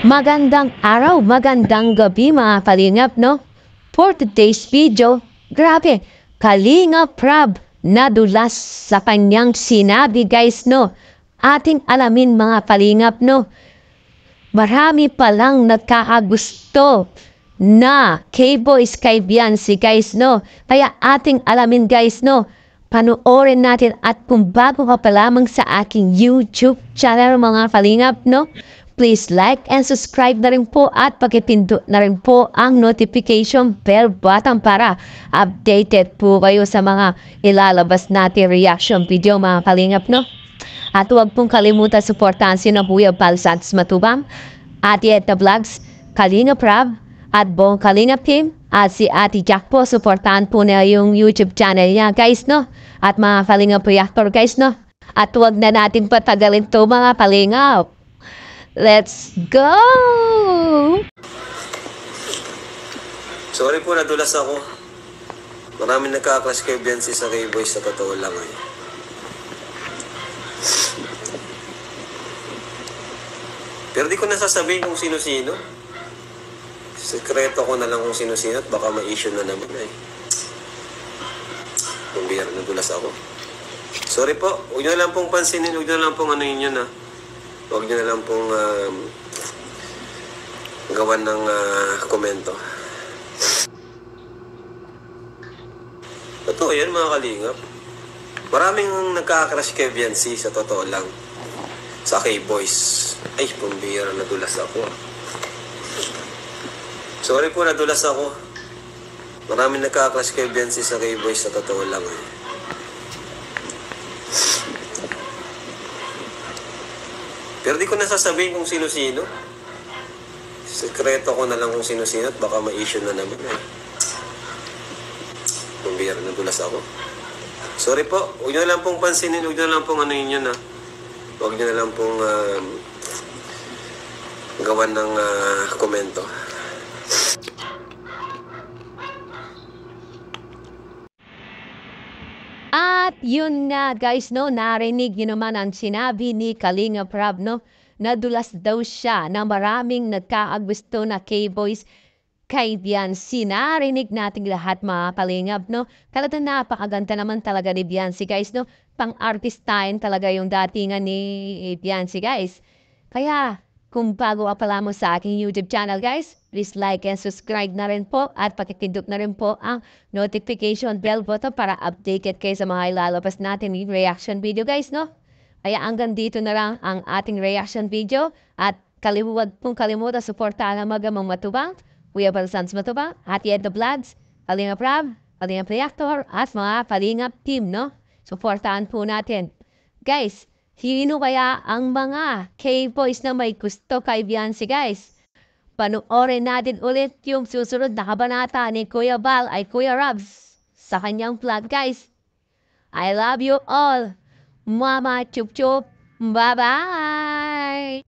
Magandang araw, magandang gabi mga kalingap, no? For today's video, grabe, Kalingap Rab nadulas sa kanyang sinabi guys, no? Ating alamin mga kalingap, no? Marami palang nagkakagusto na K-Boys kay Beyonce guys, no? Kaya ating alamin guys, no? Panoorin natin at kung bago ka pa lamang sa aking YouTube channel mga kalingap, no? Please like and subscribe na rin po at pakipindot na rin po ang notification bell button para updated po kayo sa mga ilalabas natin reaction video mga kalingap, no? At huwag pong kalimutan suportahan si Kuya Bal Santos Matubang, Ate Edna Vlogs, Kalingap Rab, at buong Kalingap Team, at si Ate Jack po, suportahan po na yung YouTube channel niya guys, no? At mga Kalingap Reactor guys, no? At huwag na natin patagalin to mga Kalingap. Let's go! Sorry po, nadulas ako. Maraming nagka-clash kay Beyonce sa K-Boys sa totoo lang eh. Pero di ko nasasabihin kung sino-sino. Sekreto ko na lang kung sino-sino at baka ma-issue na naman eh. Kung biyar, nadulas ako. Sorry po, huwag nyo na lang pong pansinin, huwag nyo na lang pong ano yun ha. Huwag nyo na lang pong gawan ng komento. Totoo yan mga kalingap. Maraming nagka-crush kay Beyonce sa totoo lang. Sa K-Boys. Ay, pambira, nadulas ako. Sorry po, nadulas ako. Maraming nagka-crush kay Beyonce sa K-Boys sa totoo lang eh. Pero di ko nasasabihin kung sino-sino. Sekreto ko na lang kung sino-sino at baka ma-issue na naman eh. Pambira, nadulas ako. Sorry po, huwag nyo na lang pong pansinin, huwag nyo na lang pong ano yun ha. Huwag nyo na lang pong gawan ng komento. At yun nga guys, no, narinig nyo naman ang sinabi ni Kalingap Rab, no, nadulas daw siya na maraming nagkakagusto na K-Boys kay Beyonce. Narinig natin lahat mga Kalingap, no. Talagang napakaganda naman talaga ni Beyonce guys, no. Pang-artistain talaga yung datingan ni Beyonce guys. Kaya kung bago ka pala mo sa aking YouTube channel guys, please like and subscribe na rin po at pakipindot na rin po ang notification bell button para updated kayo sa mga ilalabas natin yung reaction video guys, no? Kaya hanggang dito na lang ang ating reaction video at huwag pong kalimutan suportahan ang magamang matubang, Kuya Bal Santos Matubang, Ate Edna Vlogs, Kalingap Rab, Kalingap Reactor at mga Kalingap Team, no? Suportahan po natin. Guys, sino kaya ang mga K-Boys na may gusto kay Beyonce guys? Panoorin natin ulit yung susunod na kabanata ni Kuya Bal ay Kuya Rabs sa kanyang vlog guys. I love you all. Mama chup chup. Bye-bye.